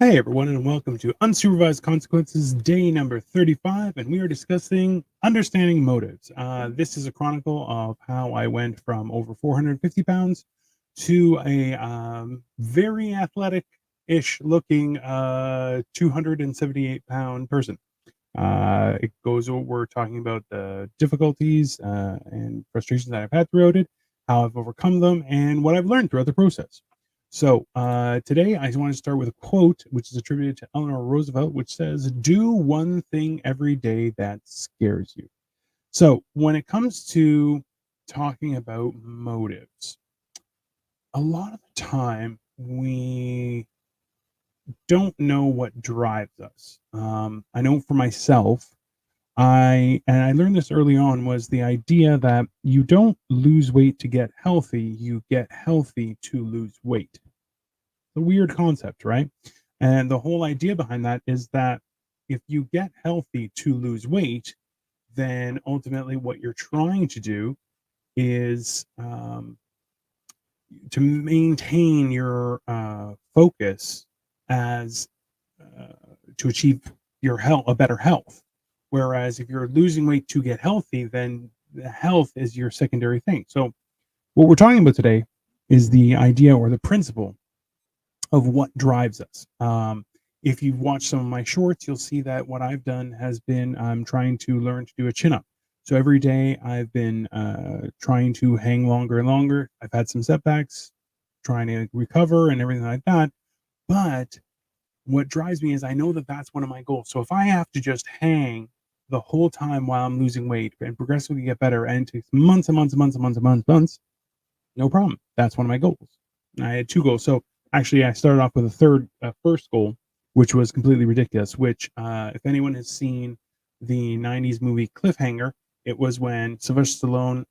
Hey everyone, and welcome to Unsupervised Consequences, day number 35, and we are discussing understanding motives. This is a chronicle of how I went from over 450 pounds to a very athletic-ish looking 278-pound person. It goes over, we're talking about the difficulties and frustrations that I've had throughout it, how I've overcome them, and what I've learned throughout the process. So today I want to start with a quote, which is attributed to Eleanor Roosevelt, which says, "Do one thing every day that scares you." So when it comes to talking about motives, a lot of the time we don't know what drives us. I know for myself, I learned this early on, was the idea that you don't lose weight to get healthy, you get healthy to lose weight. A weird concept, right? And the whole idea behind that is that if you get healthy to lose weight, then ultimately what you're trying to do is to maintain your focus as to achieve your health, a better health. Whereas if you're losing weight to get healthy, then the health is your secondary thing. So what we're talking about today is the idea or the principle of what drives us. If you've watched some of my shorts, you'll see that what I've done has been I'm trying to learn to do a chin up. So every day I've been trying to hang longer and longer. I've had some setbacks, trying to recover and everything like that. But what drives me is I know that that's one of my goals. So if I have to just hang the whole time while I'm losing weight and progressively get better, and it takes months and months and months and months and months, and months, no problem. That's one of my goals. I had two goals. So actually, I started off with first goal, which was completely ridiculous. Which, if anyone has seen the '90s movie Cliffhanger, it was when Sylvester Stallone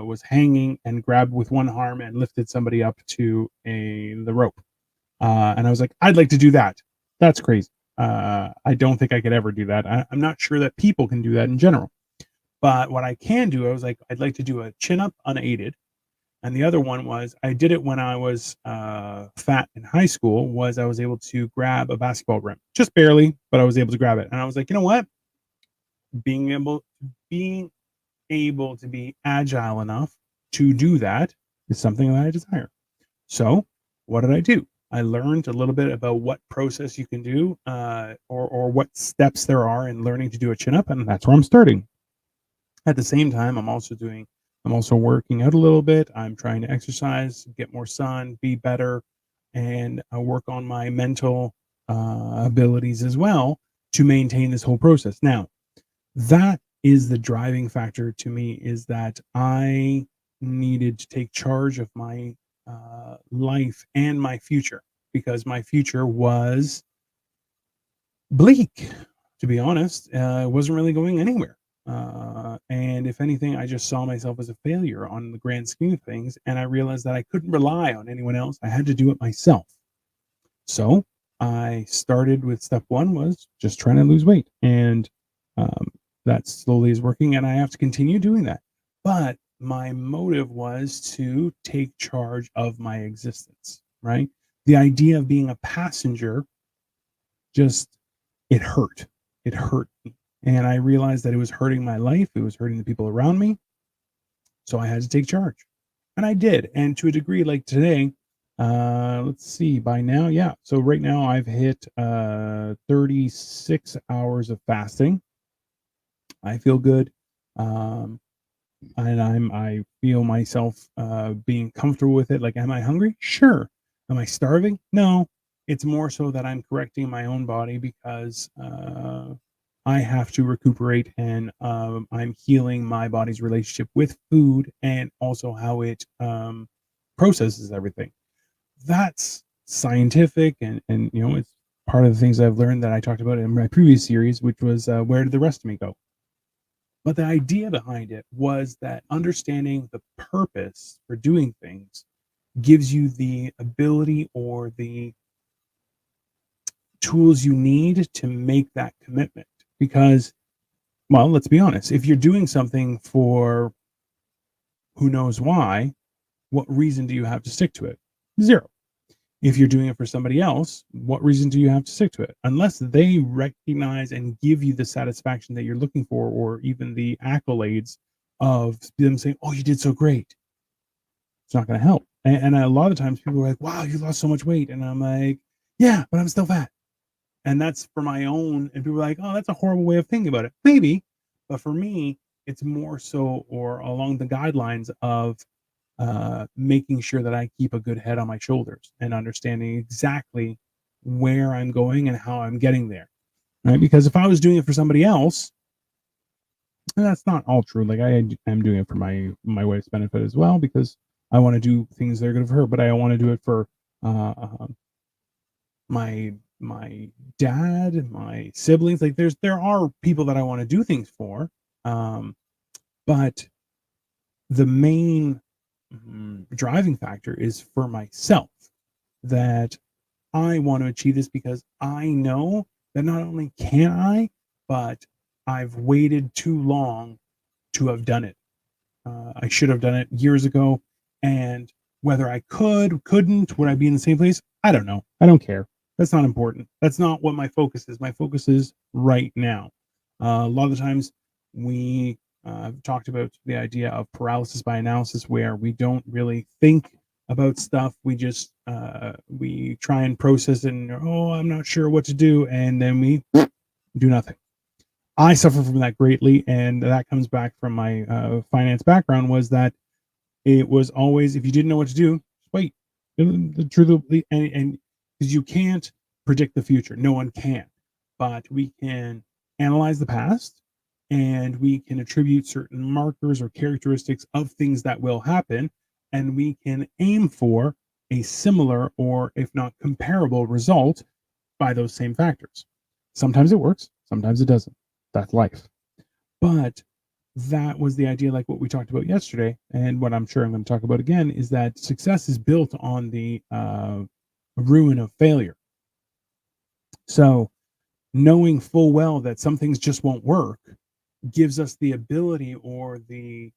was hanging and grabbed with one arm and lifted somebody up to the rope. And I was like, I'd like to do that. That's crazy. I don't think I could ever do that. I'm not sure that people can do that in general. But what I can do, I was like, I'd like to do a chin up unaided, and the other one was I did it when I was fat in high school. Was I was able to grab a basketball rim, just barely, but I was able to grab it. And I was like, you know what? Being able to be agile enough to do that is something that I desire. So what did I do? I learned a little bit about what process you can do, or what steps there are in learning to do a chin up, and that's where I'm starting. At the same time, I'm also working out a little bit. I'm trying to exercise, get more sun, be better, and work on my mental abilities as well to maintain this whole process. Now, that is the driving factor to me, is that I needed to take charge of my life and my future, because my future was bleak, to be honest. It wasn't really going anywhere. And if anything, I just saw myself as a failure on the grand scheme of things. And I realized that I couldn't rely on anyone else. I had to do it myself. So I started with step one, was just trying to lose weight. And um, that slowly is working. And I have to continue doing that. But my motive was to take charge of my existence, right? The idea of being a passenger just, it hurt. It hurt me. And I realized that it was hurting my life. It was hurting the people around me. So I had to take charge. And I did. And to a degree, like today, let's see, by now, yeah. So right now I've hit 36 hours of fasting. I feel good. Um, and I feel myself being comfortable with it. Like, am I hungry? Sure. Am I starving? No. It's more so that I'm correcting my own body, because I have to recuperate, and I'm healing my body's relationship with food, and also how it processes everything. That's scientific, and it's part of the things I've learned that I talked about in my previous series, which was where did the rest of me go? But the idea behind it was that understanding the purpose for doing things gives you the ability or the tools you need to make that commitment. Because, well, let's be honest, if you're doing something for who knows why, what reason do you have to stick to it? Zero. If you're doing it for somebody else, what reason do you have to stick to it? Unless they recognize and give you the satisfaction that you're looking for, or even the accolades of them saying, "Oh, you did so great." It's not going to help. And a lot of times people are like, "Wow, you lost so much weight," and I'm like, "Yeah, but I'm still fat." And that's for my own. And people are like, "Oh, that's a horrible way of thinking about it." Maybe, but for me, it's more so, or along the guidelines of making sure that I keep a good head on my shoulders and understanding exactly where I'm going and how I'm getting there. Right? Because if I was doing it for somebody else, and that's not all true. Like I am doing it for my wife's benefit as well, because I want to do things that are good for her, but I want to do it for uh, my dad, my siblings. Like there are people that I want to do things for, um, but the main driving factor is for myself, that I want to achieve this because I know that not only can I, but I've waited too long to have done it. I should have done it years ago. And whether I couldn't, would I be in the same place? I don't know. I don't care. That's not important. That's not what my focus is. My focus is right now. A lot of the times we talked about the idea of paralysis by analysis, where we don't really think about stuff. We just we try and process it, and oh, I'm not sure what to do, and then we do nothing. I suffer from that greatly, and that comes back from my finance background. Was that it was always, if you didn't know what to do, just wait. The truth of and because you can't predict the future, no one can, but we can analyze the past, and we can attribute certain markers or characteristics of things that will happen, and we can aim for a similar, or if not comparable, result by those same factors. Sometimes it works, sometimes it doesn't. That's life. But that was the idea, like what we talked about yesterday, and what I'm sure I'm going to talk about again, is that success is built on the ruin of failure. So knowing full well that some things just won't work gives us the ability or the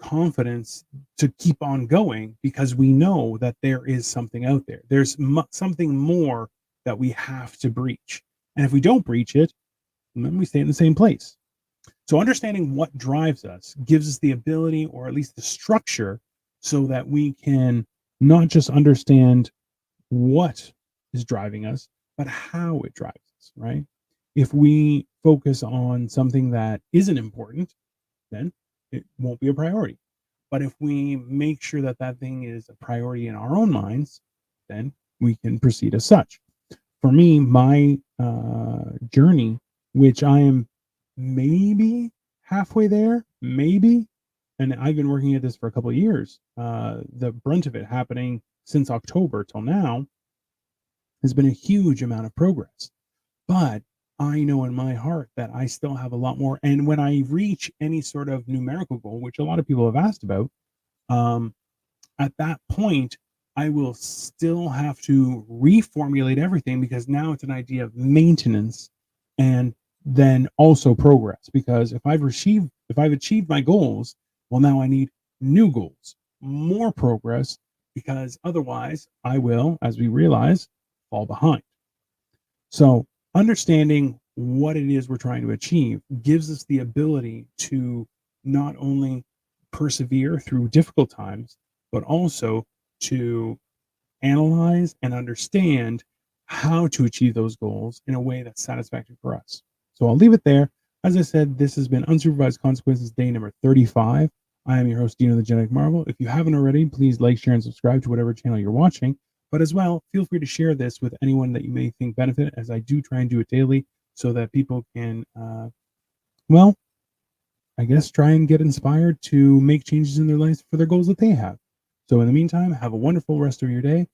confidence to keep on going, because we know that there is something out there. There's something more that we have to breach. And if we don't breach it, then we stay in the same place. So understanding what drives us gives us the ability, or at least the structure, so that we can not just understand what is driving us, but how it drives us, right? If we focus on something that isn't important, then it won't be a priority. But if we make sure that that thing is a priority in our own minds, then we can proceed as such. For me, my journey, which I am maybe halfway there, maybe, and I've been working at this for a couple of years. The brunt of it happening since October till now has been a huge amount of progress. But I know in my heart that I still have a lot more. And when I reach any sort of numerical goal, which a lot of people have asked about, um, at that point, I will still have to reformulate everything, because now it's an idea of maintenance and then also progress. Because if I've achieved my goals, well, now I need new goals, more progress, because otherwise I will, as we realize, fall behind. So understanding what it is we're trying to achieve gives us the ability to not only persevere through difficult times, but also to analyze and understand how to achieve those goals in a way that's satisfactory for us. So I'll leave it there. As I said, this has been Unsupervised Consequences, day number 35. I am your host, Dino the Genetic Marvel. If you haven't already, please like, share, and subscribe to whatever channel you're watching. But as well, feel free to share this with anyone that you may think benefit, as I do try and do it daily, so that people can, well, I guess, try and get inspired to make changes in their lives for their goals that they have. So in the meantime, have a wonderful rest of your day,